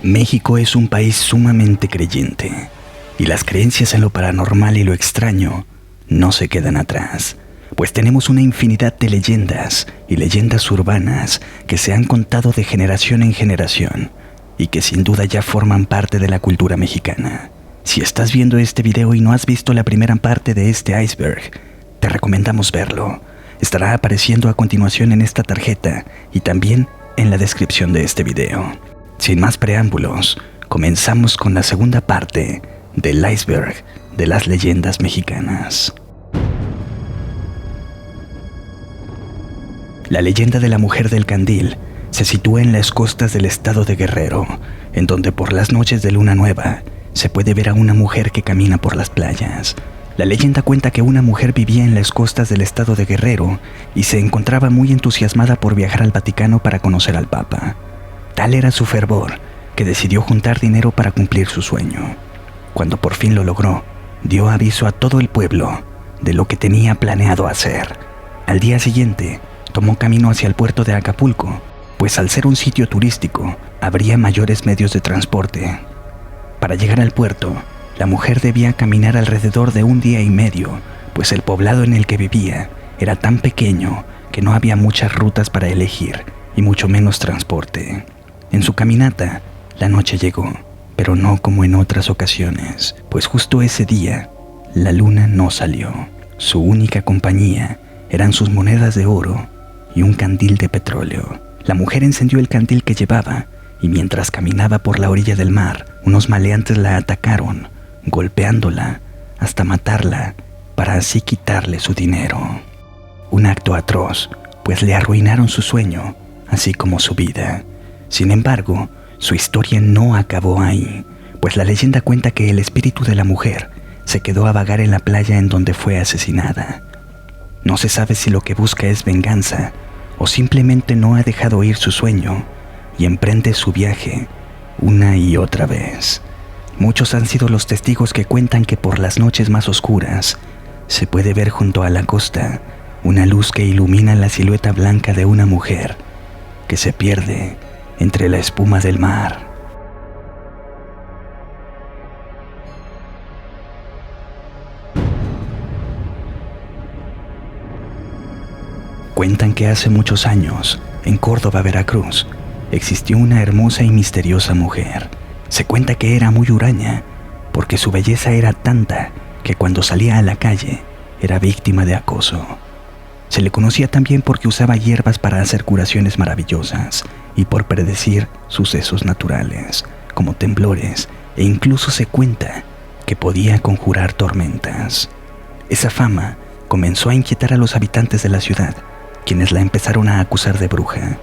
México es un país sumamente creyente, y las creencias en lo paranormal y lo extraño no se quedan atrás, pues tenemos una infinidad de leyendas y leyendas urbanas que se han contado de generación en generación y que sin duda ya forman parte de la cultura mexicana. Si estás viendo este video y no has visto la primera parte de este iceberg, te recomendamos verlo. Estará apareciendo a continuación en esta tarjeta y también en la descripción de este video. Sin más preámbulos, comenzamos con la segunda parte del iceberg de las leyendas mexicanas. La leyenda de la mujer del candil se sitúa en las costas del estado de Guerrero, en donde por las noches de luna nueva se puede ver a una mujer que camina por las playas. La leyenda cuenta que una mujer vivía en las costas del estado de Guerrero y se encontraba muy entusiasmada por viajar al Vaticano para conocer al Papa. Tal era su fervor que decidió juntar dinero para cumplir su sueño. Cuando por fin lo logró, dio aviso a todo el pueblo de lo que tenía planeado hacer. Al día siguiente, tomó camino hacia el puerto de Acapulco, pues al ser un sitio turístico, habría mayores medios de transporte. Para llegar al puerto, la mujer debía caminar alrededor de un día y medio, pues el poblado en el que vivía era tan pequeño que no había muchas rutas para elegir, y mucho menos transporte. En su caminata, la noche llegó, pero no como en otras ocasiones, pues justo ese día, la luna no salió. Su única compañía eran sus monedas de oro y un candil de petróleo. La mujer encendió el candil que llevaba, y mientras caminaba por la orilla del mar, unos maleantes la atacaron, golpeándola hasta matarla para así quitarle su dinero. Un acto atroz, pues le arruinaron su sueño, así como su vida. Sin embargo, su historia no acabó ahí, pues la leyenda cuenta que el espíritu de la mujer se quedó a vagar en la playa en donde fue asesinada. No se sabe si lo que busca es venganza o simplemente no ha dejado ir su sueño y emprende su viaje una y otra vez. Muchos han sido los testigos que cuentan que por las noches más oscuras se puede ver junto a la costa una luz que ilumina la silueta blanca de una mujer que se pierde entre la espuma del mar. Cuentan que hace muchos años, en Córdoba, Veracruz, existió una hermosa y misteriosa mujer. Se cuenta que era muy huraña, porque su belleza era tanta que cuando salía a la calle era víctima de acoso. Se le conocía también porque usaba hierbas para hacer curaciones maravillosas y por predecir sucesos naturales, como temblores, e incluso se cuenta que podía conjurar tormentas. Esa fama comenzó a inquietar a los habitantes de la ciudad, quienes la empezaron a acusar de bruja.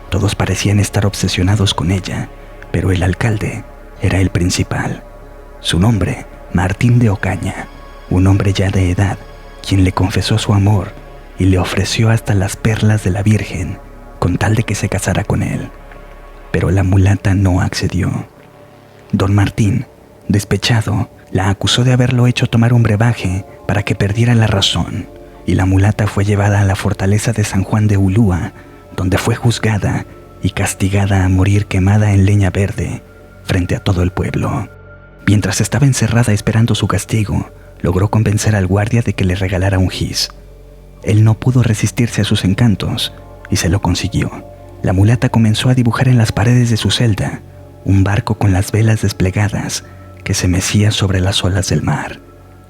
Todos parecían estar obsesionados con ella, pero el alcalde era el principal. Su nombre, Martín de Ocaña, un hombre ya de edad, quien le confesó su amor y le ofreció hasta las perlas de la Virgen con tal de que se casara con él. Pero la mulata no accedió. Don Martín, despechado, la acusó de haberlo hecho tomar un brebaje para que perdiera la razón, y la mulata fue llevada a la fortaleza de San Juan de Ulúa, donde fue juzgada y castigada a morir quemada en leña verde frente a todo el pueblo. Mientras estaba encerrada esperando su castigo, logró convencer al guardia de que le regalara un gis. Él no pudo resistirse a sus encantos y se lo consiguió. La mulata comenzó a dibujar en las paredes de su celda un barco con las velas desplegadas que se mecía sobre las olas del mar.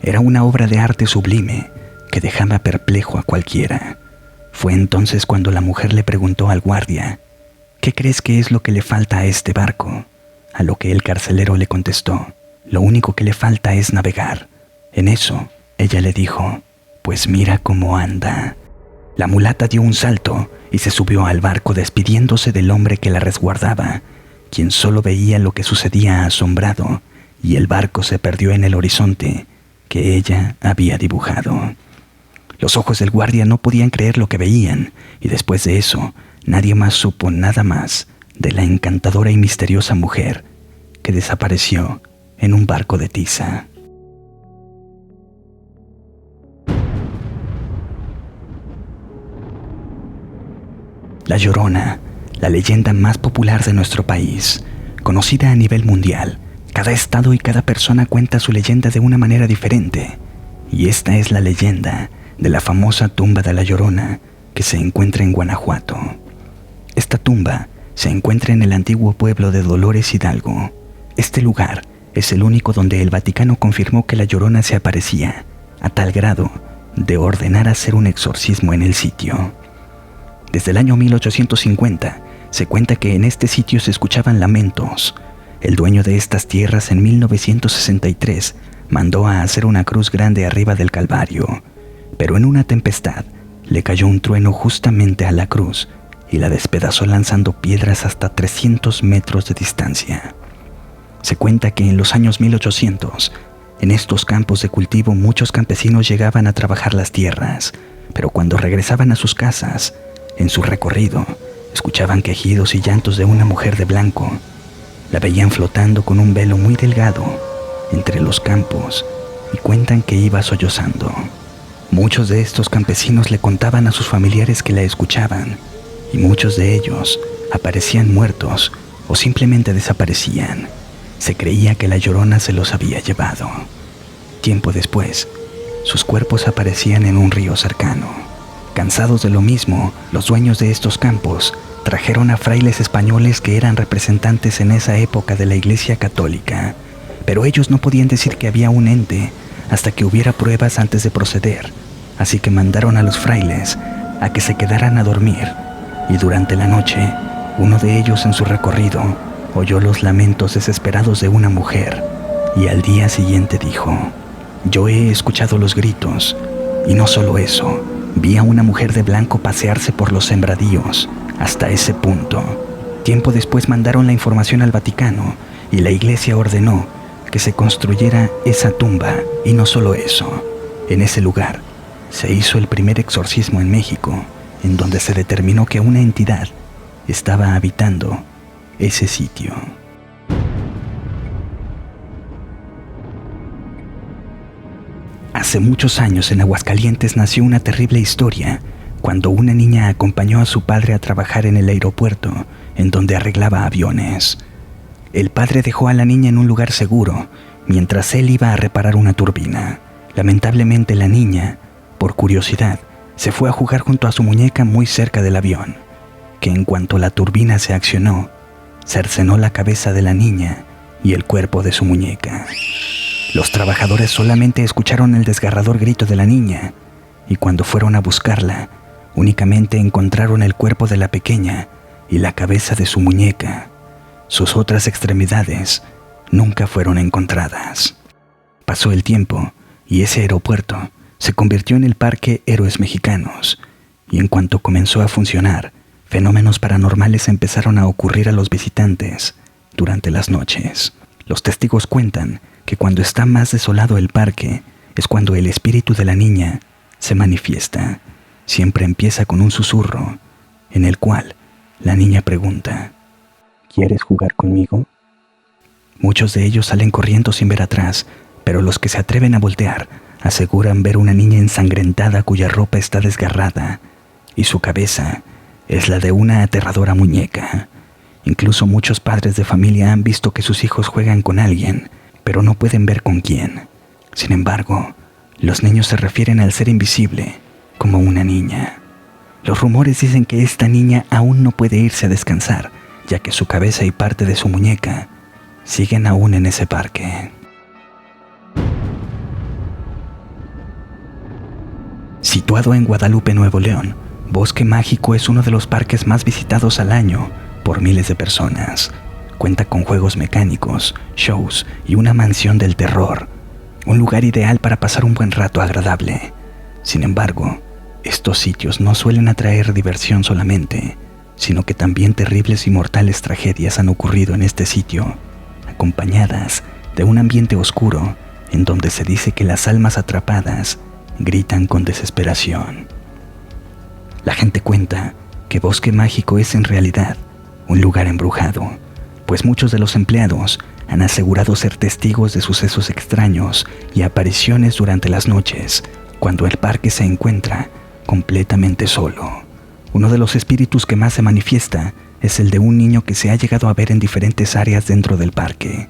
Era una obra de arte sublime que dejaba perplejo a cualquiera. Fue entonces cuando la mujer le preguntó al guardia: ¿qué crees que es lo que le falta a este barco? A lo que el carcelero le contestó: lo único que le falta es navegar. En eso, ella le dijo: pues mira cómo anda. La mulata dio un salto y se subió al barco despidiéndose del hombre que la resguardaba, quien solo veía lo que sucedía asombrado, y el barco se perdió en el horizonte que ella había dibujado. Los ojos del guardia no podían creer lo que veían, y después de eso, nadie más supo nada más de la encantadora y misteriosa mujer que desapareció en un barco de tiza. La Llorona, la leyenda más popular de nuestro país, conocida a nivel mundial. Cada estado y cada persona cuenta su leyenda de una manera diferente. Y esta es la leyenda de la famosa tumba de la Llorona que se encuentra en Guanajuato. Esta tumba se encuentra en el antiguo pueblo de Dolores Hidalgo. Este lugar es el único donde el Vaticano confirmó que la Llorona se aparecía, a tal grado de ordenar hacer un exorcismo en el sitio. Desde el año 1850 se cuenta que en este sitio se escuchaban lamentos. El dueño de estas tierras en 1963 mandó a hacer una cruz grande arriba del Calvario, pero en una tempestad le cayó un trueno justamente a la cruz y la despedazó lanzando piedras hasta 300 metros de distancia. Se cuenta que en los años 1800, en estos campos de cultivo muchos campesinos llegaban a trabajar las tierras, pero cuando regresaban a sus casas, en su recorrido, escuchaban quejidos y llantos de una mujer de blanco. La veían flotando con un velo muy delgado entre los campos y cuentan que iba sollozando. Muchos de estos campesinos le contaban a sus familiares que la escuchaban y muchos de ellos aparecían muertos o simplemente desaparecían. Se creía que la Llorona se los había llevado. Tiempo después, sus cuerpos aparecían en un río cercano. Cansados de lo mismo, los dueños de estos campos trajeron a frailes españoles que eran representantes en esa época de la Iglesia Católica, pero ellos no podían decir que había un ente hasta que hubiera pruebas antes de proceder, así que mandaron a los frailes a que se quedaran a dormir, y durante la noche, uno de ellos en su recorrido oyó los lamentos desesperados de una mujer, y al día siguiente dijo: «Yo he escuchado los gritos, y no solo eso, vi a una mujer de blanco pasearse por los sembradíos hasta ese punto». Tiempo después mandaron la información al Vaticano, y la iglesia ordenó que se construyera esa tumba, y no solo eso. En ese lugar se hizo el primer exorcismo en México, en donde se determinó que una entidad estaba habitando ese sitio. Hace muchos años en Aguascalientes nació una terrible historia cuando una niña acompañó a su padre a trabajar en el aeropuerto en donde arreglaba aviones. El padre dejó a la niña en un lugar seguro mientras él iba a reparar una turbina. Lamentablemente la niña, por curiosidad, se fue a jugar junto a su muñeca muy cerca del avión, que en cuanto la turbina se accionó, cercenó la cabeza de la niña y el cuerpo de su muñeca. Los trabajadores solamente escucharon el desgarrador grito de la niña, y cuando fueron a buscarla, únicamente encontraron el cuerpo de la pequeña y la cabeza de su muñeca. Sus otras extremidades nunca fueron encontradas. Pasó el tiempo y ese aeropuerto se convirtió en el Parque Héroes Mexicanos, y en cuanto comenzó a funcionar, fenómenos paranormales empezaron a ocurrir a los visitantes durante las noches. Los testigos cuentan que cuando está más desolado el parque es cuando el espíritu de la niña se manifiesta. Siempre empieza con un susurro en el cual la niña pregunta: ¿quieres jugar conmigo? Muchos de ellos salen corriendo sin ver atrás, pero los que se atreven a voltear aseguran ver una niña ensangrentada cuya ropa está desgarrada y su cabeza es la de una aterradora muñeca. Incluso muchos padres de familia han visto que sus hijos juegan con alguien, pero no pueden ver con quién. Sin embargo, los niños se refieren al ser invisible como una niña. Los rumores dicen que esta niña aún no puede irse a descansar, ya que su cabeza y parte de su muñeca siguen aún en ese parque. Situado en Guadalupe, Nuevo León, Bosque Mágico es uno de los parques más visitados al año por miles de personas. Cuenta con juegos mecánicos, shows y una mansión del terror, un lugar ideal para pasar un buen rato agradable. Sin embargo, estos sitios no suelen atraer diversión solamente, sino que también terribles y mortales tragedias han ocurrido en este sitio, acompañadas de un ambiente oscuro en donde se dice que las almas atrapadas gritan con desesperación. La gente cuenta que Bosque Mágico es en realidad un lugar embrujado, pues muchos de los empleados han asegurado ser testigos de sucesos extraños y apariciones durante las noches, cuando el parque se encuentra completamente solo. Uno de los espíritus que más se manifiesta es el de un niño que se ha llegado a ver en diferentes áreas dentro del parque.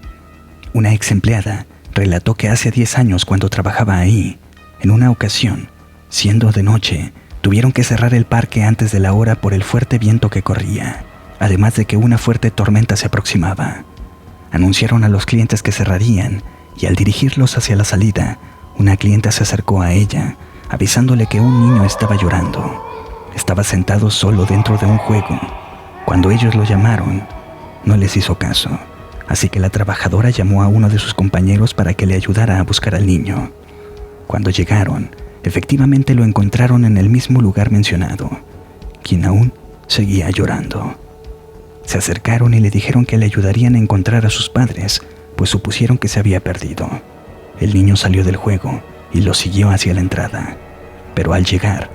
Una ex empleada relató que hace 10 años, cuando trabajaba ahí, en una ocasión, siendo de noche, tuvieron que cerrar el parque antes de la hora por el fuerte viento que corría, además de que una fuerte tormenta se aproximaba. Anunciaron a los clientes que cerrarían y al dirigirlos hacia la salida, una clienta se acercó a ella, avisándole que un niño estaba llorando. Estaba sentado solo dentro de un juego. Cuando ellos lo llamaron, no les hizo caso, así que la trabajadora llamó a uno de sus compañeros para que le ayudara a buscar al niño. Cuando llegaron, efectivamente lo encontraron en el mismo lugar mencionado, quien aún seguía llorando. Se acercaron y le dijeron que le ayudarían a encontrar a sus padres, pues supusieron que se había perdido. El niño salió del juego y lo siguió hacia la entrada, pero al llegar,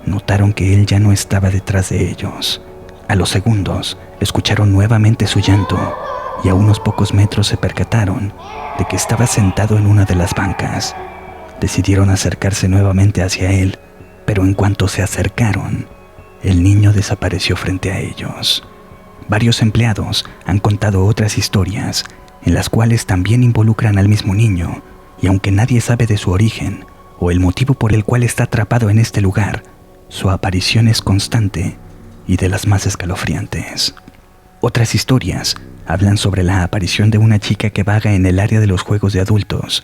notaron que él ya no estaba detrás de ellos. A los segundos, escucharon nuevamente su llanto y a unos pocos metros se percataron de que estaba sentado en una de las bancas. Decidieron acercarse nuevamente hacia él, pero en cuanto se acercaron, el niño desapareció frente a ellos. Varios empleados han contado otras historias en las cuales también involucran al mismo niño, y aunque nadie sabe de su origen o el motivo por el cual está atrapado en este lugar, su aparición es constante y de las más escalofriantes. Otras historias hablan sobre la aparición de una chica que vaga en el área de los juegos de adultos.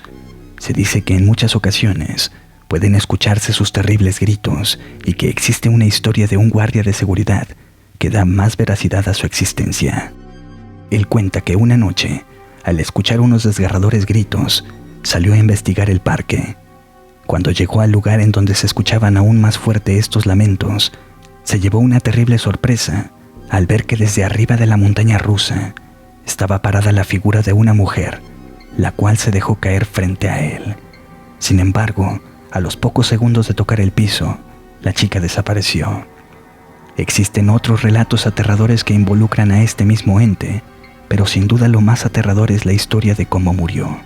Se dice que en muchas ocasiones pueden escucharse sus terribles gritos y que existe una historia de un guardia de seguridad que da más veracidad a su existencia. Él cuenta que una noche, al escuchar unos desgarradores gritos, salió a investigar el parque. Cuando llegó al lugar en donde se escuchaban aún más fuerte estos lamentos, se llevó una terrible sorpresa al ver que desde arriba de la montaña rusa estaba parada la figura de una mujer, la cual se dejó caer frente a él. Sin embargo, a los pocos segundos de tocar el piso, la chica desapareció. Existen otros relatos aterradores que involucran a este mismo ente, pero sin duda lo más aterrador es la historia de cómo murió,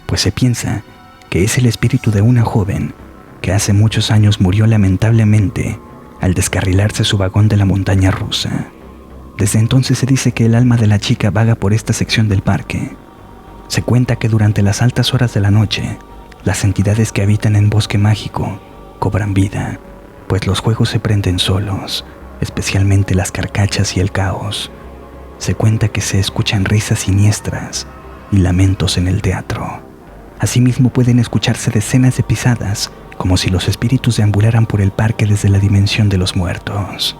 pues se piensa que es el espíritu de una joven que hace muchos años murió lamentablemente al descarrilarse su vagón de la montaña rusa. Desde entonces se dice que el alma de la chica vaga por esta sección del parque. Se cuenta que durante las altas horas de la noche, las entidades que habitan en Bosque Mágico cobran vida, pues los juegos se prenden solos, especialmente las carcachas y el caos. Se cuenta que se escuchan risas siniestras y lamentos en el teatro. Asimismo pueden escucharse decenas de pisadas, como si los espíritus deambularan por el parque desde la dimensión de los muertos.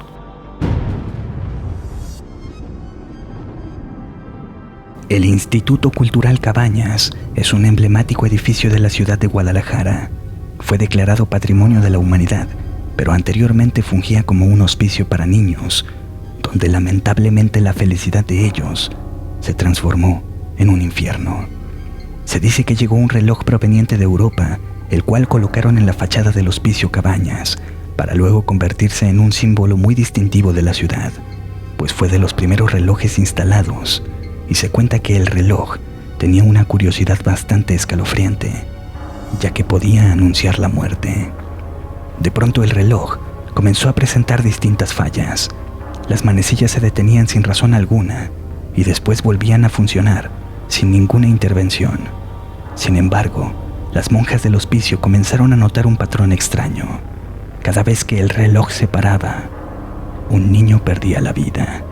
El Instituto Cultural Cabañas es un emblemático edificio de la ciudad de Guadalajara. Fue declarado Patrimonio de la Humanidad, pero anteriormente fungía como un hospicio para niños, donde lamentablemente la felicidad de ellos se transformó en un infierno. Se dice que llegó un reloj proveniente de Europa, el cual colocaron en la fachada del Hospicio Cabañas, para luego convertirse en un símbolo muy distintivo de la ciudad, pues fue de los primeros relojes instalados, y se cuenta que el reloj tenía una curiosidad bastante escalofriante, ya que podía anunciar la muerte. De pronto el reloj comenzó a presentar distintas fallas. Las manecillas se detenían sin razón alguna, y después volvían a funcionar sin ninguna intervención. Sin embargo, las monjas del hospicio comenzaron a notar un patrón extraño. Cada vez que el reloj se paraba, un niño perdía la vida.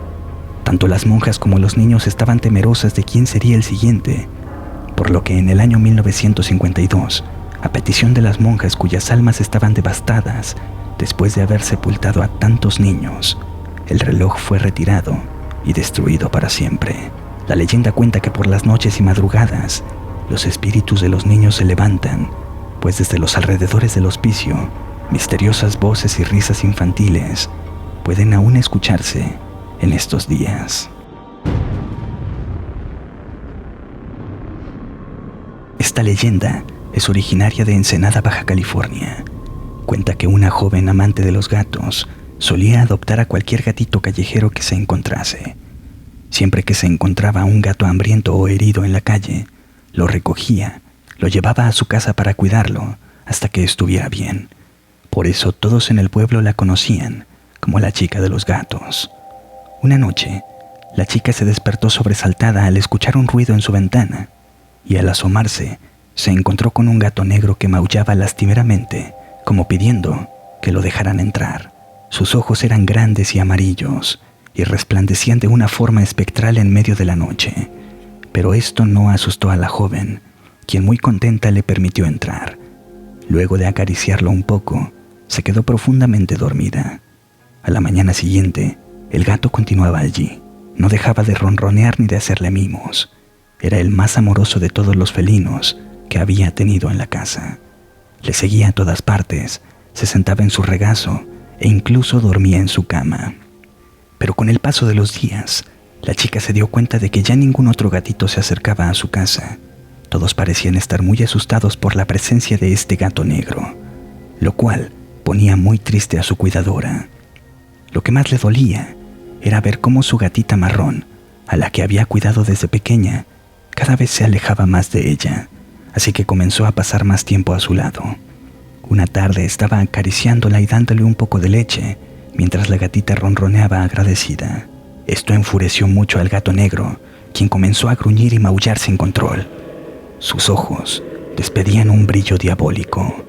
Tanto las monjas como los niños estaban temerosas de quién sería el siguiente, por lo que en el año 1952, a petición de las monjas cuyas almas estaban devastadas después de haber sepultado a tantos niños, el reloj fue retirado y destruido para siempre. La leyenda cuenta que por las noches y madrugadas, los espíritus de los niños se levantan, pues desde los alrededores del hospicio, misteriosas voces y risas infantiles pueden aún escucharse en estos días. Esta leyenda es originaria de Ensenada, Baja California. Cuenta que una joven amante de los gatos solía adoptar a cualquier gatito callejero que se encontrase. Siempre que se encontraba un gato hambriento o herido en la calle, lo recogía, lo llevaba a su casa para cuidarlo hasta que estuviera bien. Por eso todos en el pueblo la conocían como la chica de los gatos. Una noche, la chica se despertó sobresaltada al escuchar un ruido en su ventana y al asomarse, se encontró con un gato negro que maullaba lastimeramente, como pidiendo que lo dejaran entrar. Sus ojos eran grandes y amarillos y resplandecían de una forma espectral en medio de la noche. Pero esto no asustó a la joven, quien muy contenta le permitió entrar. Luego de acariciarlo un poco, se quedó profundamente dormida. A la mañana siguiente, el gato continuaba allí. No dejaba de ronronear ni de hacerle mimos. Era el más amoroso de todos los felinos que había tenido en la casa. Le seguía a todas partes, se sentaba en su regazo e incluso dormía en su cama. Pero con el paso de los días, la chica se dio cuenta de que ya ningún otro gatito se acercaba a su casa. Todos parecían estar muy asustados por la presencia de este gato negro, lo cual ponía muy triste a su cuidadora. Lo que más le dolía era ver cómo su gatita marrón, a la que había cuidado desde pequeña, cada vez se alejaba más de ella, así que comenzó a pasar más tiempo a su lado. Una tarde estaba acariciándola y dándole un poco de leche, mientras la gatita ronroneaba agradecida. Esto enfureció mucho al gato negro, quien comenzó a gruñir y maullar sin control. Sus ojos despedían un brillo diabólico.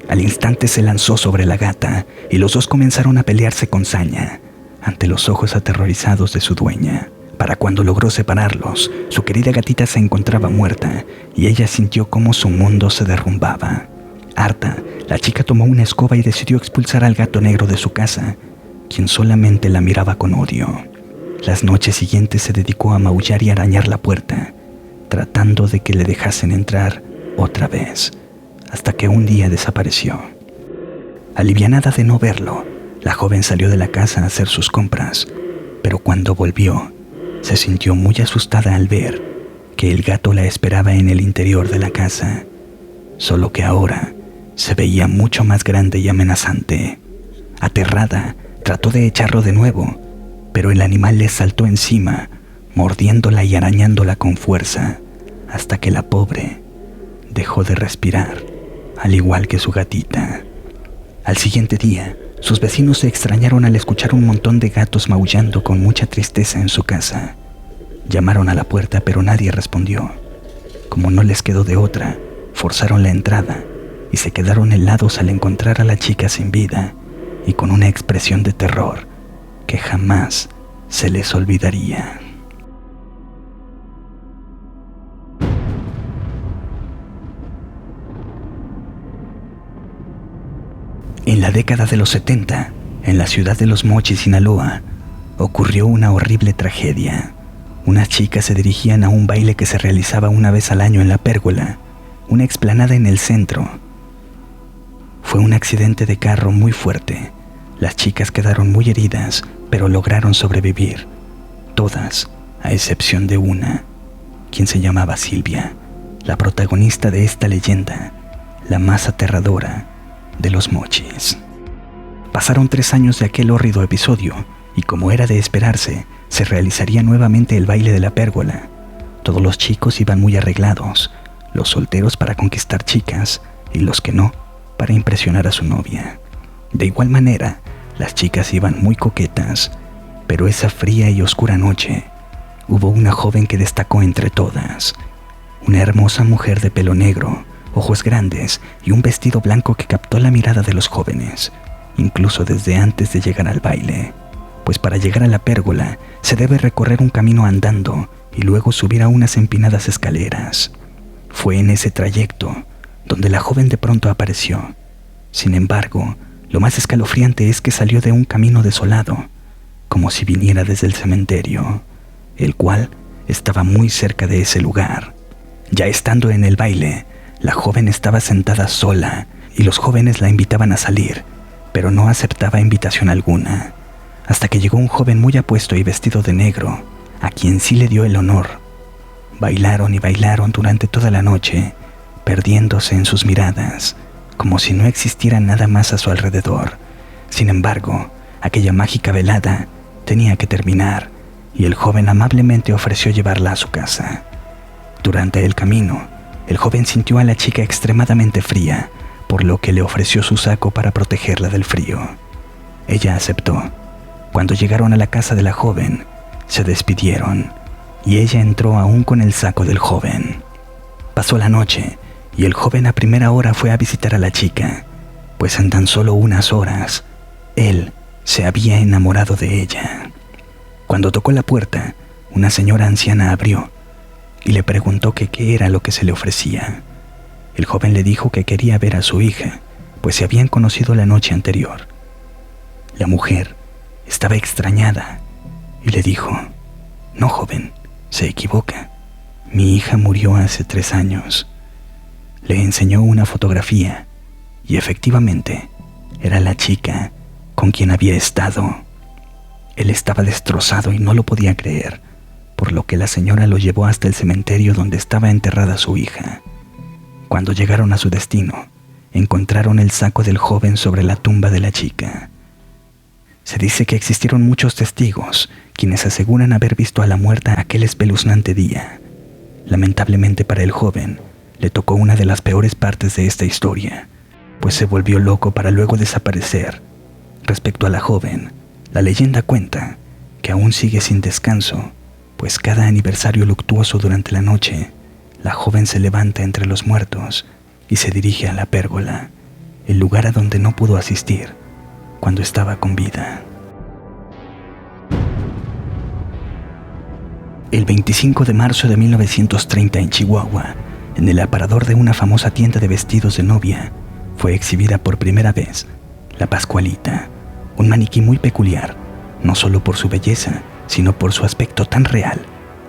Al instante se lanzó sobre la gata y los dos comenzaron a pelearse con saña, ante los ojos aterrorizados de su dueña. Para cuando logró separarlos, su querida gatita se encontraba muerta y ella sintió cómo su mundo se derrumbaba. Harta, la chica tomó una escoba y decidió expulsar al gato negro de su casa, quien solamente la miraba con odio. Las noches siguientes se dedicó a maullar y arañar la puerta, tratando de que le dejasen entrar otra vez, hasta que un día desapareció. Alivianada de no verlo, la joven salió de la casa a hacer sus compras, pero cuando volvió, se sintió muy asustada al ver que el gato la esperaba en el interior de la casa, solo que ahora se veía mucho más grande y amenazante. Aterrada, trató de echarlo de nuevo, pero el animal le saltó encima, mordiéndola y arañándola con fuerza, hasta que la pobre dejó de respirar, al igual que su gatita. Al siguiente día, sus vecinos se extrañaron al escuchar un montón de gatos maullando con mucha tristeza en su casa. Llamaron a la puerta, pero nadie respondió. Como no les quedó de otra, forzaron la entrada y se quedaron helados al encontrar a la chica sin vida y con una expresión de terror que jamás se les olvidaría. En la década de los 70, en la ciudad de Los Mochis, Sinaloa, ocurrió una horrible tragedia. Unas chicas se dirigían a un baile que se realizaba una vez al año en la Pérgola, una explanada en el centro. Fue un accidente de carro muy fuerte. Las chicas quedaron muy heridas, pero lograron sobrevivir. Todas, a excepción de una, quien se llamaba Silvia, la protagonista de esta leyenda, la más aterradora de Los Mochis. Pasaron 3 años de aquel hórrido episodio y, como era de esperarse, se realizaría nuevamente el baile de la Pérgola. Todos los chicos iban muy arreglados, los solteros para conquistar chicas y los que no, para impresionar a su novia. De igual manera, las chicas iban muy coquetas, pero esa fría y oscura noche hubo una joven que destacó entre todas. Una hermosa mujer de pelo negro, ojos grandes y un vestido blanco que captó la mirada de los jóvenes, incluso desde antes de llegar al baile, pues para llegar a la pérgola se debe recorrer un camino andando y luego subir a unas empinadas escaleras. Fue en ese trayecto donde la joven de pronto apareció. Sin embargo, lo más escalofriante es que salió de un camino desolado, como si viniera desde el cementerio, el cual estaba muy cerca de ese lugar. Ya estando en el baile, la joven estaba sentada sola y los jóvenes la invitaban a salir, pero no aceptaba invitación alguna, hasta que llegó un joven muy apuesto y vestido de negro, a quien sí le dio el honor. Bailaron y bailaron durante toda la noche, perdiéndose en sus miradas, como si no existiera nada más a su alrededor. Sin embargo, aquella mágica velada tenía que terminar, y el joven amablemente ofreció llevarla a su casa. Durante el camino, el joven sintió a la chica extremadamente fría, por lo que le ofreció su saco para protegerla del frío. Ella aceptó, Cuando llegaron a la casa de la joven, se despidieron y ella entró aún con el saco del joven. Pasó la noche y el joven a primera hora fue a visitar a la chica, pues en tan solo unas horas, él se había enamorado de ella. Cuando tocó la puerta, una señora anciana abrió y le preguntó que qué era lo que se le ofrecía. El joven le dijo que quería ver a su hija, pues se habían conocido la noche anterior. La mujer estaba extrañada y le dijo: «No, joven, se equivoca. Mi hija murió hace 3 años». Le enseñó una fotografía y efectivamente era la chica con quien había estado. Él estaba destrozado y no lo podía creer, por lo que la señora lo llevó hasta el cementerio donde estaba enterrada su hija. Cuando llegaron a su destino, encontraron el saco del joven sobre la tumba de la chica. Se dice que existieron muchos testigos quienes aseguran haber visto a la muerta aquel espeluznante día. Lamentablemente para el joven, le tocó una de las peores partes de esta historia, pues se volvió loco para luego desaparecer. Respecto a la joven, la leyenda cuenta que aún sigue sin descanso, pues cada aniversario luctuoso durante la noche, la joven se levanta entre los muertos y se dirige a la pérgola, el lugar a donde no pudo asistir cuando estaba con vida. El 25 de marzo de 1930 en Chihuahua, en el aparador de una famosa tienda de vestidos de novia, fue exhibida por primera vez la Pascualita, un maniquí muy peculiar, no solo por su belleza, sino por su aspecto tan real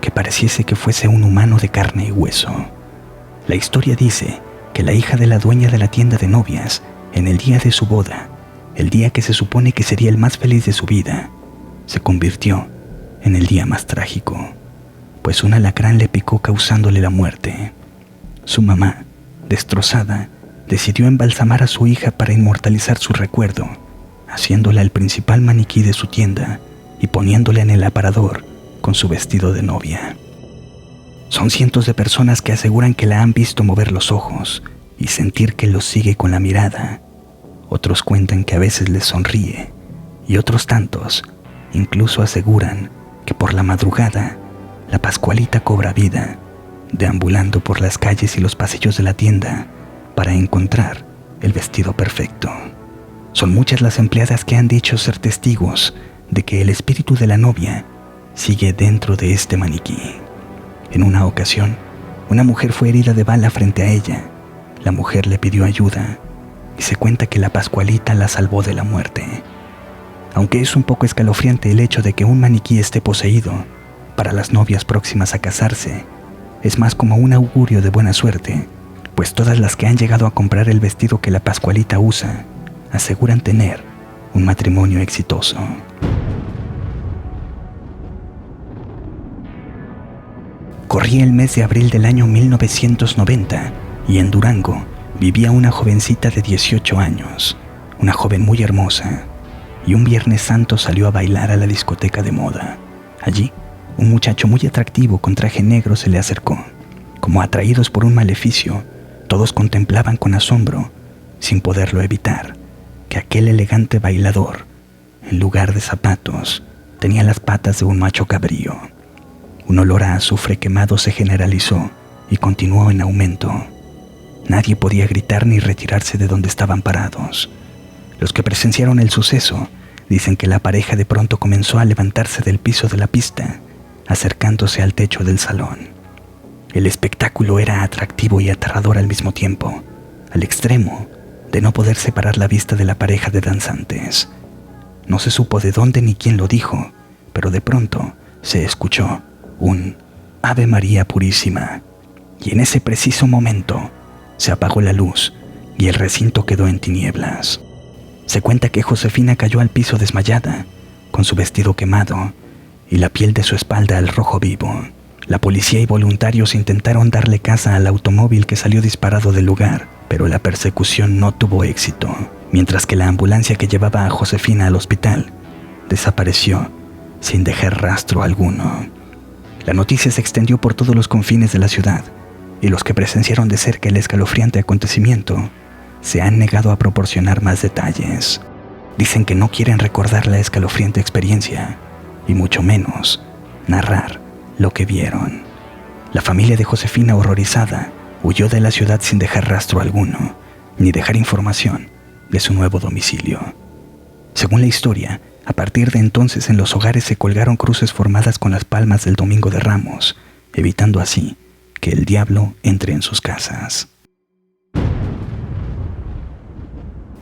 que pareciese que fuese un humano de carne y hueso. La historia dice que la hija de la dueña de la tienda de novias, en el día de su boda, el día que se supone que sería el más feliz de su vida, se convirtió en el día más trágico, pues un alacrán le picó causándole la muerte. Su mamá, destrozada, decidió embalsamar a su hija para inmortalizar su recuerdo, haciéndola el principal maniquí de su tienda y poniéndola en el aparador con su vestido de novia. Son cientos de personas que aseguran que la han visto mover los ojos y sentir que los sigue con la mirada. Otros cuentan que a veces les sonríe y otros tantos incluso aseguran que por la madrugada la Pascualita cobra vida, deambulando por las calles y los pasillos de la tienda para encontrar el vestido perfecto. Son muchas las empleadas que han dicho ser testigos de que el espíritu de la novia sigue dentro de este maniquí. En una ocasión, una mujer fue herida de bala frente a ella. La mujer le pidió ayuda y se cuenta que la Pascualita la salvó de la muerte. Aunque es un poco escalofriante el hecho de que un maniquí esté poseído, para las novias próximas a casarse, es más como un augurio de buena suerte, pues todas las que han llegado a comprar el vestido que la Pascualita usa aseguran tener un matrimonio exitoso. Corría el mes de abril del año 1990 y en Durango vivía una jovencita de 18 años, una joven muy hermosa, y un Viernes Santo salió a bailar a la discoteca de moda. Allí, un muchacho muy atractivo con traje negro se le acercó. Como atraídos por un maleficio, todos contemplaban con asombro, sin poderlo evitar, que aquel elegante bailador, en lugar de zapatos, tenía las patas de un macho cabrío. Un olor a azufre quemado se generalizó y continuó en aumento. Nadie podía gritar ni retirarse de donde estaban parados. Los que presenciaron el suceso dicen que la pareja de pronto comenzó a levantarse del piso de la pista, acercándose al techo del salón. El espectáculo era atractivo y aterrador al mismo tiempo, al extremo de no poder separar la vista de la pareja de danzantes. No se supo de dónde ni quién lo dijo, pero de pronto se escuchó un Ave María Purísima, y en ese preciso momento se apagó la luz y el recinto quedó en tinieblas. Se cuenta que Josefina cayó al piso desmayada, con su vestido quemado y la piel de su espalda al rojo vivo. La policía y voluntarios intentaron darle caza al automóvil que salió disparado del lugar, pero la persecución no tuvo éxito, mientras que la ambulancia que llevaba a Josefina al hospital desapareció sin dejar rastro alguno. La noticia se extendió por todos los confines de la ciudad, y los que presenciaron de cerca el escalofriante acontecimiento se han negado a proporcionar más detalles. dicen que no quieren recordar la escalofriante experiencia, y mucho menos narrar lo que vieron. La familia de Josefina, horrorizada, huyó de la ciudad sin dejar rastro alguno, ni dejar información de su nuevo domicilio. Según la historia, a partir de entonces en los hogares se colgaron cruces formadas con las palmas del Domingo de Ramos, evitando así que el diablo entre en sus casas.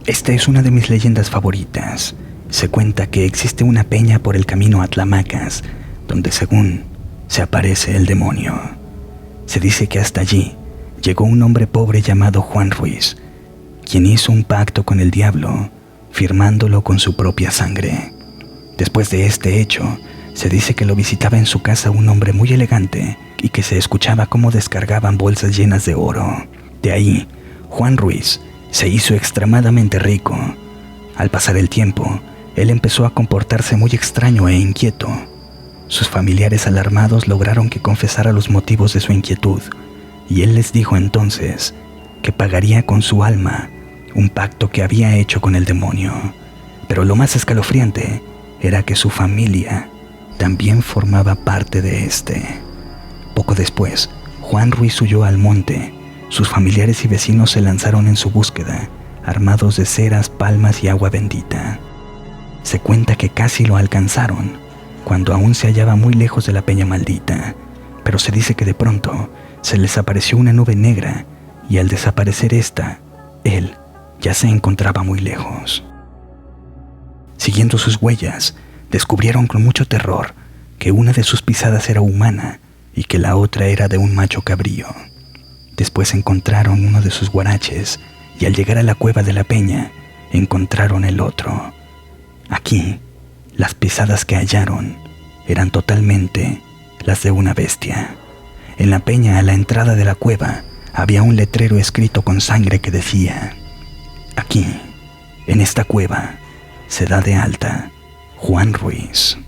Esta es una de mis leyendas favoritas. Se cuenta que existe una peña por el camino a Tlamacas, donde según se aparece el demonio. Se dice que hasta allí llegó un hombre pobre llamado Juan Ruiz, quien hizo un pacto con el diablo, firmándolo con su propia sangre. Después de este hecho, se dice que lo visitaba en su casa un hombre muy elegante y que se escuchaba cómo descargaban bolsas llenas de oro. De ahí, Juan Ruiz se hizo extremadamente rico. Al pasar el tiempo, él empezó a comportarse muy extraño e inquieto. Sus familiares alarmados lograron que confesara los motivos de su inquietud, y él les dijo entonces que pagaría con su alma un pacto que había hecho con el demonio. Pero lo más escalofriante era que su familia también formaba parte de este. Poco después, Juan Ruiz huyó al monte. Sus familiares y vecinos se lanzaron en su búsqueda, armados de ceras, palmas y agua bendita. Se cuenta que casi lo alcanzaron, cuando aún se hallaba muy lejos de la peña maldita, pero se dice que de pronto se les apareció una nube negra y al desaparecer esta, él ya se encontraba muy lejos. Siguiendo sus huellas, descubrieron con mucho terror que una de sus pisadas era humana y que la otra era de un macho cabrío. Después encontraron uno de sus guaraches y al llegar a la cueva de la peña, encontraron el otro. Aquí, las pisadas que hallaron eran totalmente las de una bestia. En la peña, a la entrada de la cueva, había un letrero escrito con sangre que decía: aquí, en esta cueva, se da de alta Juan Ruiz.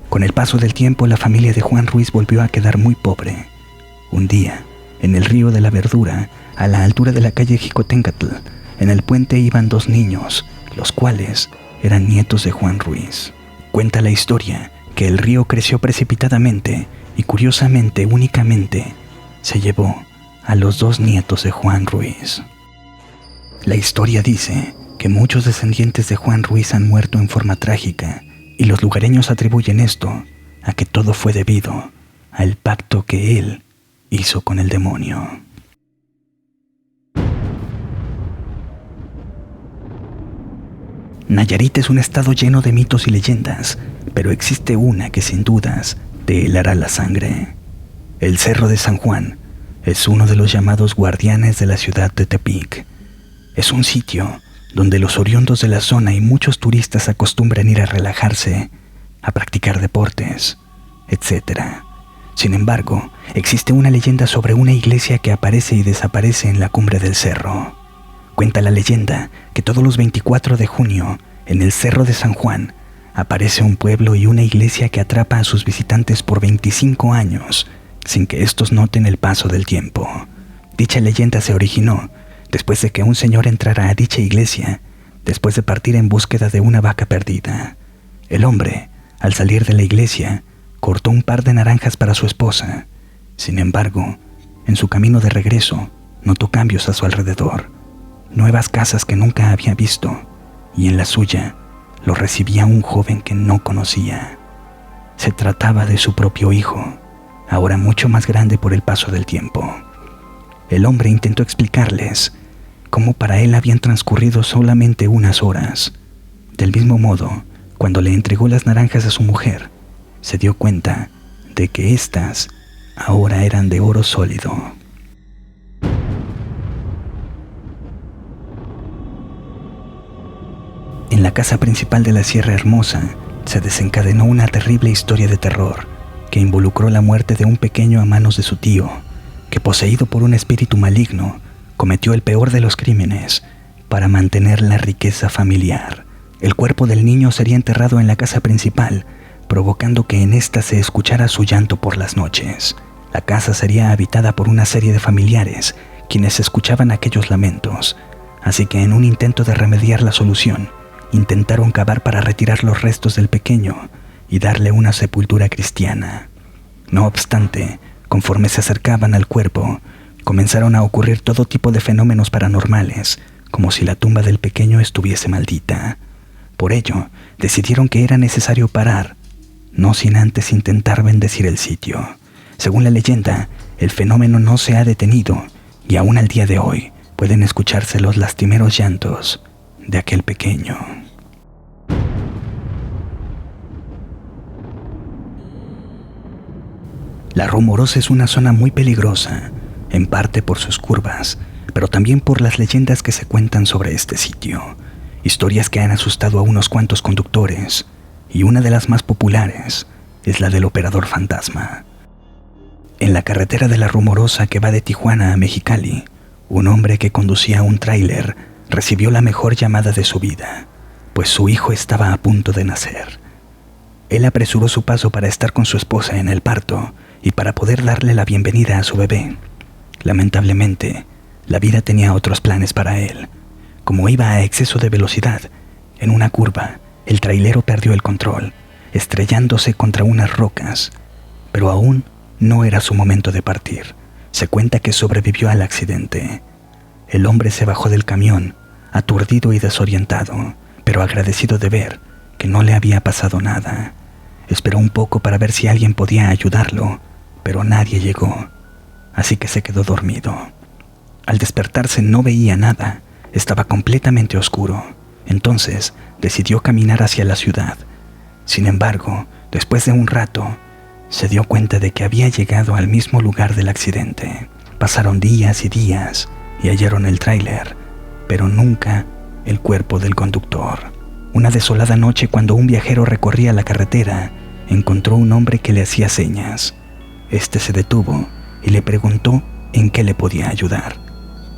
Con el paso del tiempo, la familia de Juan Ruiz volvió a quedar muy pobre. Un día, en el río de la Verdura, a la altura de la calle Jicotencatl, en el puente iban dos niños, los cuales eran nietos de Juan Ruiz. Cuenta la historia que el río creció precipitadamente y curiosamente únicamente se llevó a los dos nietos de Juan Ruiz. La historia dice que muchos descendientes de Juan Ruiz han muerto en forma trágica y los lugareños atribuyen esto a que todo fue debido al pacto que él hizo con el demonio. Nayarit es un estado lleno de mitos y leyendas, pero existe una que sin dudas te helará la sangre. El Cerro de San Juan es uno de los llamados guardianes de la ciudad de Tepic. Es un sitio donde los oriundos de la zona y muchos turistas acostumbran ir a relajarse, a practicar deportes, etc. Sin embargo, existe una leyenda sobre una iglesia que aparece y desaparece en la cumbre del cerro. Cuenta la leyenda que todos los 24 de junio, en el Cerro de San Juan, aparece un pueblo y una iglesia que atrapa a sus visitantes por 25 años, sin que estos noten el paso del tiempo. Dicha leyenda se originó después de que un señor entrara a dicha iglesia, después de partir en búsqueda de una vaca perdida. El hombre, al salir de la iglesia, cortó un par de naranjas para su esposa. Sin embargo, en su camino de regreso, notó cambios a su alrededor, nuevas casas que nunca había visto, y en la suya lo recibía un joven que no conocía. Se trataba de su propio hijo, ahora mucho más grande por el paso del tiempo. El hombre intentó explicarles cómo para él habían transcurrido solamente unas horas. Del mismo modo, cuando le entregó las naranjas a su mujer, se dio cuenta de que éstas ahora eran de oro sólido. En la casa principal de la Sierra Hermosa se desencadenó una terrible historia de terror que involucró la muerte de un pequeño a manos de su tío, que poseído por un espíritu maligno, cometió el peor de los crímenes para mantener la riqueza familiar. El cuerpo del niño sería enterrado en la casa principal, provocando que en ésta se escuchara su llanto por las noches. La casa sería habitada por una serie de familiares, quienes escuchaban aquellos lamentos, así que en un intento de remediar la solución, intentaron cavar para retirar los restos del pequeño y darle una sepultura cristiana. No obstante, conforme se acercaban al cuerpo, comenzaron a ocurrir todo tipo de fenómenos paranormales, como si la tumba del pequeño estuviese maldita. Por ello, decidieron que era necesario parar, no sin antes intentar bendecir el sitio. Según la leyenda, el fenómeno no se ha detenido y aún al día de hoy pueden escucharse los lastimeros llantos de aquel pequeño. La Rumorosa es una zona muy peligrosa, en parte por sus curvas, pero también por las leyendas que se cuentan sobre este sitio. Historias que han asustado a unos cuantos conductores, y una de las más populares es la del operador fantasma. En la carretera de la Rumorosa que va de Tijuana a Mexicali, un hombre que conducía un tráiler recibió la mejor llamada de su vida, pues su hijo estaba a punto de nacer. Él apresuró su paso para estar con su esposa en el parto y para poder darle la bienvenida a su bebé. Lamentablemente, la vida tenía otros planes para él. Como iba a exceso de velocidad, en una curva, el trailero perdió el control, estrellándose contra unas rocas, pero aún no era su momento de partir. Se cuenta que sobrevivió al accidente. El hombre se bajó del camión, aturdido y desorientado, pero agradecido de ver que no le había pasado nada. Esperó un poco para ver si alguien podía ayudarlo, pero nadie llegó, así que se quedó dormido. Al despertarse no veía nada, estaba completamente oscuro. Entonces decidió caminar hacia la ciudad. Sin embargo, después de un rato, se dio cuenta de que había llegado al mismo lugar del accidente. Pasaron días y días y hallaron el tráiler, pero nunca el cuerpo del conductor. Una desolada noche, cuando un viajero recorría la carretera, encontró un hombre que le hacía señas. Este se detuvo y le preguntó en qué le podía ayudar.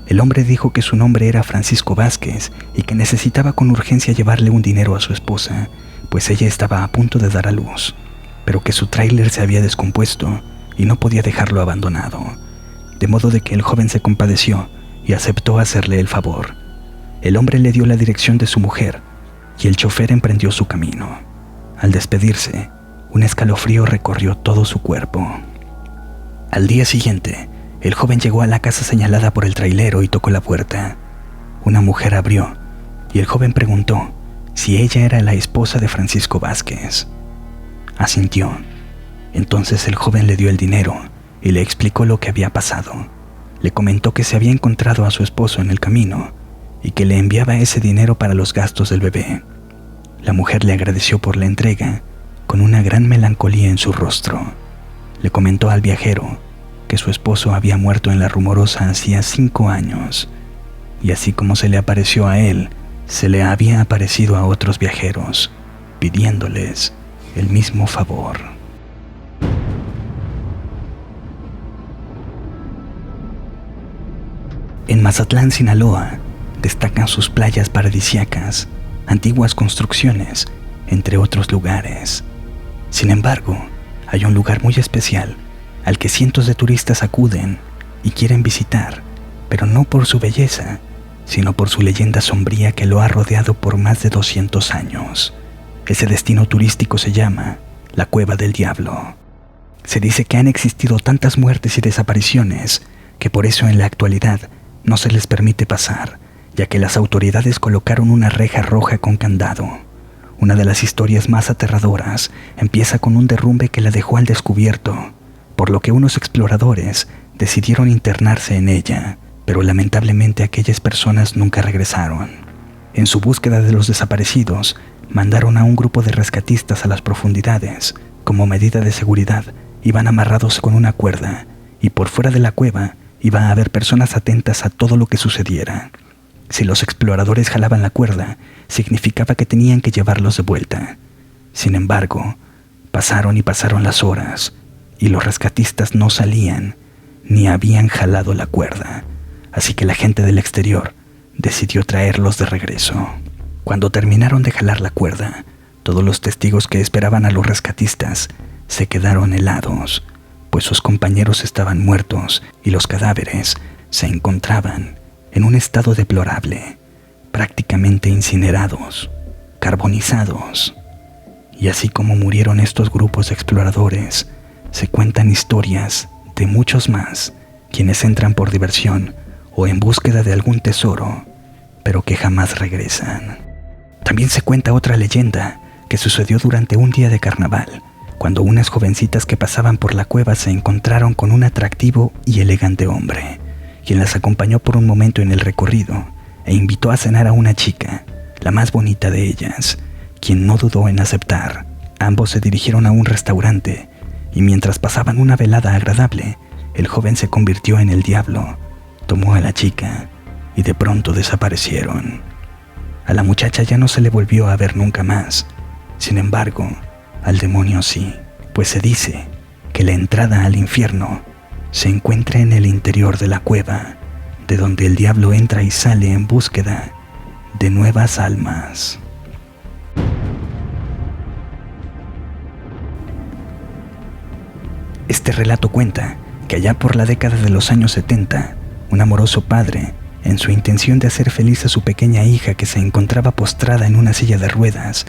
El hombre dijo que su nombre era Francisco Vázquez y que necesitaba con urgencia llevarle un dinero a su esposa, pues ella estaba a punto de dar a luz, pero que su tráiler se había descompuesto y no podía dejarlo abandonado. De modo de que el joven se compadeció y aceptó hacerle el favor. El hombre le dio la dirección de su mujer y el chofer emprendió su camino. Al despedirse, un escalofrío recorrió todo su cuerpo. Al día siguiente, el joven llegó a la casa señalada por el trailero y tocó la puerta. Una mujer abrió y el joven preguntó si ella era la esposa de Francisco Vázquez. Asintió. Entonces el joven le dio el dinero y le explicó lo que había pasado. Le comentó que se había encontrado a su esposo en el camino y que le enviaba ese dinero para los gastos del bebé. La mujer le agradeció por la entrega con una gran melancolía en su rostro. Le comentó al viajero que su esposo había muerto en la Rumorosa hacía 5 años, y así como se le apareció a él, se le había aparecido a otros viajeros, pidiéndoles el mismo favor. En Mazatlán, Sinaloa, destacan sus playas paradisíacas, antiguas construcciones, entre otros lugares. Sin embargo, hay un lugar muy especial al que cientos de turistas acuden y quieren visitar, pero no por su belleza, sino por su leyenda sombría que lo ha rodeado por más de 200 años. Ese destino turístico se llama la Cueva del Diablo. Se dice que han existido tantas muertes y desapariciones que por eso en la actualidad no se les permite pasar, ya que las autoridades colocaron una reja roja con candado. Una de las historias más aterradoras empieza con un derrumbe que la dejó al descubierto, por lo que unos exploradores decidieron internarse en ella, pero lamentablemente aquellas personas nunca regresaron. En su búsqueda de los desaparecidos, mandaron a un grupo de rescatistas a las profundidades. Como medida de seguridad, iban amarrados con una cuerda, y por fuera de la cueva iba a haber personas atentas a todo lo que sucediera. Si los exploradores jalaban la cuerda, significaba que tenían que llevarlos de vuelta. Sin embargo, pasaron y pasaron las horas, y los rescatistas no salían, ni habían jalado la cuerda, así que la gente del exterior decidió traerlos de regreso. Cuando terminaron de jalar la cuerda, todos los testigos que esperaban a los rescatistas se quedaron helados, pues sus compañeros estaban muertos y los cadáveres se encontraban en un estado deplorable, prácticamente incinerados. carbonizados. Y así como murieron estos grupos de exploradores, se cuentan historias de muchos más quienes entran por diversión o en búsqueda de algún tesoro, pero que jamás regresan. También se cuenta otra leyenda que sucedió durante un día de carnaval, cuando unas jovencitas que pasaban por la cueva se encontraron con un atractivo y elegante hombre, quien las acompañó por un momento en el recorrido e invitó a cenar a una chica, la más bonita de ellas, quien no dudó en aceptar. Ambos se dirigieron a un restaurante y mientras pasaban una velada agradable, el joven se convirtió en el diablo, tomó a la chica y de pronto desaparecieron. A la muchacha ya no se le volvió a ver nunca más. Sin embargo, al demonio sí, pues se dice que la entrada al infierno se encuentra en el interior de la cueva, de donde el diablo entra y sale en búsqueda de nuevas almas. Este relato cuenta que allá por la década de los años 70, un amoroso padre, en su intención de hacer feliz a su pequeña hija que se encontraba postrada en una silla de ruedas,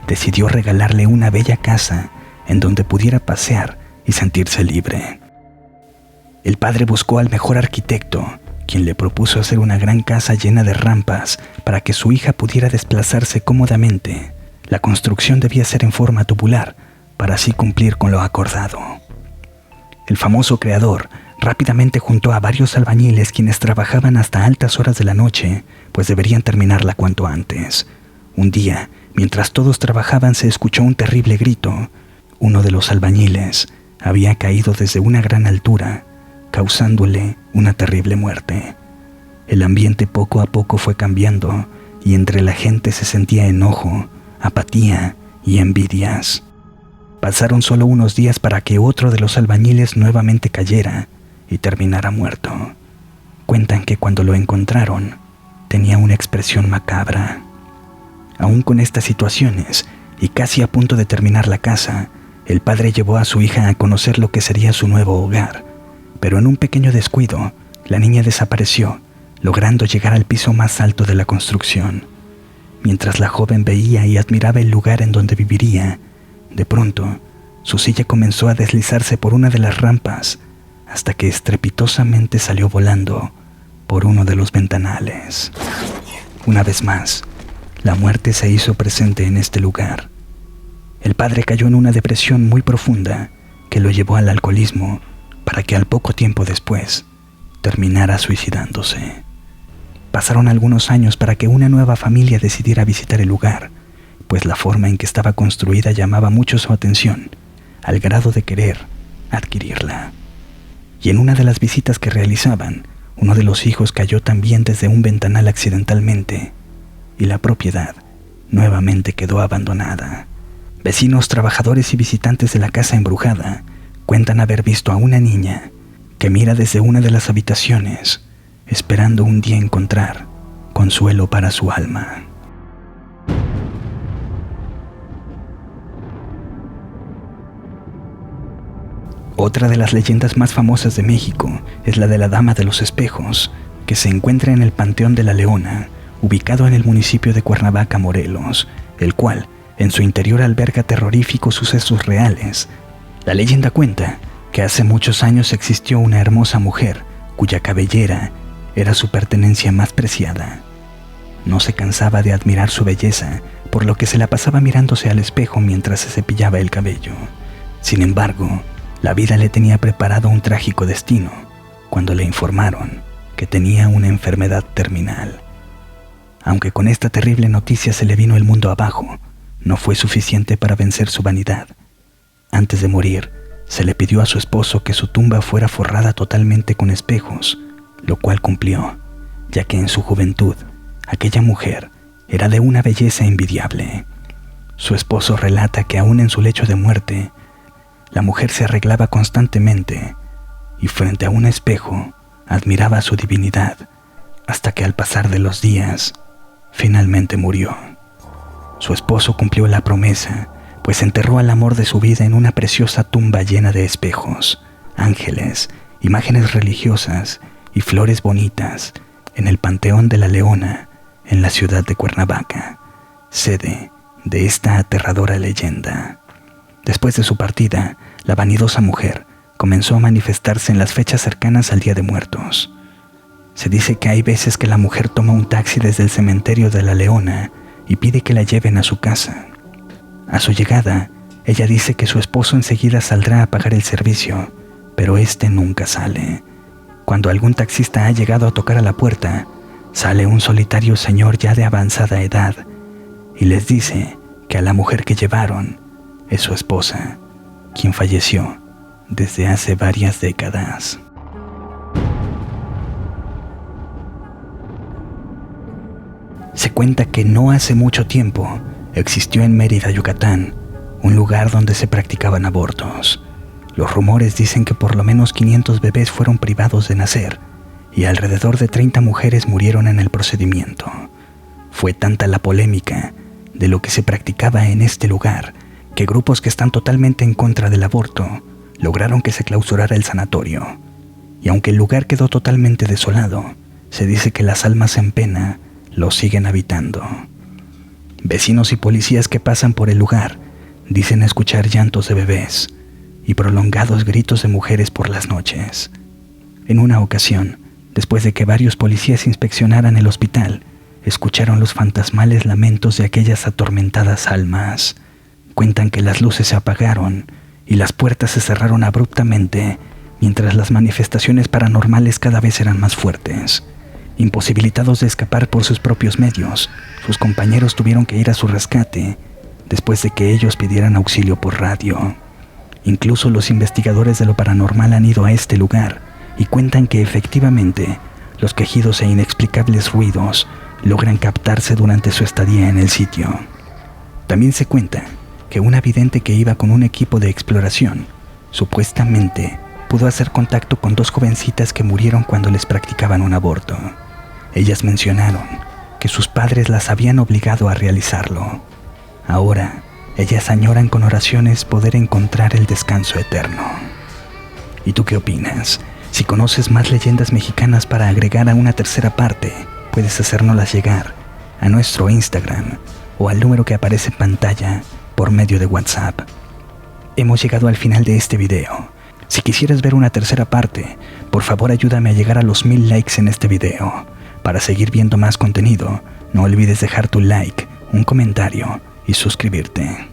decidió regalarle una bella casa en donde pudiera pasear y sentirse libre. El padre buscó al mejor arquitecto, quien le propuso hacer una gran casa llena de rampas para que su hija pudiera desplazarse cómodamente. La construcción debía ser en forma tubular, para así cumplir con lo acordado. El famoso creador rápidamente juntó a varios albañiles quienes trabajaban hasta altas horas de la noche, pues deberían terminarla cuanto antes. Un día, mientras todos trabajaban, se escuchó un terrible grito. Uno de los albañiles había caído desde una gran altura, causándole una terrible muerte. El ambiente poco a poco fue cambiando y entre la gente se sentía enojo, apatía y envidias. Pasaron solo unos días para que otro de los albañiles nuevamente cayera y terminara muerto. Cuentan que cuando lo encontraron, tenía una expresión macabra. Aún con estas situaciones, y casi a punto de terminar la casa, el padre llevó a su hija a conocer lo que sería su nuevo hogar. Pero en un pequeño descuido, la niña desapareció, logrando llegar al piso más alto de la construcción. Mientras la joven veía y admiraba el lugar en donde viviría, de pronto, su silla comenzó a deslizarse por una de las rampas, hasta que estrepitosamente salió volando por uno de los ventanales. Una vez más, la muerte se hizo presente en este lugar. El padre cayó en una depresión muy profunda que lo llevó al alcoholismo para que al poco tiempo después terminara suicidándose. Pasaron algunos años para que una nueva familia decidiera visitar el lugar, pues la forma en que estaba construida llamaba mucho su atención, al grado de querer adquirirla. Y en una de las visitas que realizaban, uno de los hijos cayó también desde un ventanal accidentalmente, y la propiedad nuevamente quedó abandonada. Vecinos, trabajadores y visitantes de la casa embrujada cuentan haber visto a una niña que mira desde una de las habitaciones, esperando un día encontrar consuelo para su alma. Otra de las leyendas más famosas de México es la de la Dama de los Espejos, que se encuentra en el Panteón de la Leona, ubicado en el municipio de Cuernavaca, Morelos, el cual en su interior alberga terroríficos sucesos reales. La leyenda cuenta que hace muchos años existió una hermosa mujer cuya cabellera era su pertenencia más preciada. No se cansaba de admirar su belleza, por lo que se la pasaba mirándose al espejo mientras se cepillaba el cabello. Sin embargo, la vida le tenía preparado un trágico destino cuando le informaron que tenía una enfermedad terminal. Aunque con esta terrible noticia se le vino el mundo abajo, no fue suficiente para vencer su vanidad. Antes de morir, se le pidió a su esposo que su tumba fuera forrada totalmente con espejos, lo cual cumplió, ya que en su juventud, aquella mujer era de una belleza envidiable. Su esposo relata que aún en su lecho de muerte, la mujer se arreglaba constantemente y frente a un espejo admiraba su divinidad, hasta que al pasar de los días, finalmente murió. Su esposo cumplió la promesa, pues enterró al amor de su vida en una preciosa tumba llena de espejos, ángeles, imágenes religiosas y flores bonitas en el Panteón de la Leona, en la ciudad de Cuernavaca, sede de esta aterradora leyenda. Después de su partida, la vanidosa mujer comenzó a manifestarse en las fechas cercanas al Día de Muertos. Se dice que hay veces que la mujer toma un taxi desde el cementerio de La Leona y pide que la lleven a su casa. A su llegada, ella dice que su esposo enseguida saldrá a pagar el servicio, pero este nunca sale. Cuando algún taxista ha llegado a tocar a la puerta, sale un solitario señor ya de avanzada edad y les dice que a la mujer que llevaron es su esposa, quien falleció desde hace varias décadas. Se cuenta que no hace mucho tiempo existió en Mérida, Yucatán, un lugar donde se practicaban abortos. Los rumores dicen que por lo menos 500 bebés fueron privados de nacer y alrededor de 30 mujeres murieron en el procedimiento. Fue tanta la polémica de lo que se practicaba en este lugar que grupos que están totalmente en contra del aborto lograron que se clausurara el sanatorio. Y aunque el lugar quedó totalmente desolado, se dice que las almas en pena lo siguen habitando. Vecinos y policías que pasan por el lugar dicen escuchar llantos de bebés y prolongados gritos de mujeres por las noches. En una ocasión, después de que varios policías inspeccionaran el hospital, escucharon los fantasmales lamentos de aquellas atormentadas almas. Cuentan que las luces se apagaron y las puertas se cerraron abruptamente, mientras las manifestaciones paranormales cada vez eran más fuertes. Imposibilitados de escapar por sus propios medios, sus compañeros tuvieron que ir a su rescate después de que ellos pidieran auxilio por radio. Incluso los investigadores de lo paranormal han ido a este lugar y cuentan que efectivamente los quejidos e inexplicables ruidos logran captarse durante su estadía en el sitio. También se cuenta que una vidente que iba con un equipo de exploración supuestamente pudo hacer contacto con 2 jovencitas que murieron cuando les practicaban un aborto. Ellas mencionaron que sus padres las habían obligado a realizarlo. Ahora, ellas añoran con oraciones poder encontrar el descanso eterno. ¿Y tú qué opinas? Si conoces más leyendas mexicanas para agregar a una tercera parte, puedes hacérnoslas llegar a nuestro Instagram o al número que aparece en pantalla por medio de WhatsApp. Hemos llegado al final de este video. Si quisieras ver una tercera parte, por favor ayúdame a llegar a los 1000 likes en este video. Para seguir viendo más contenido, no olvides dejar tu like, un comentario y suscribirte.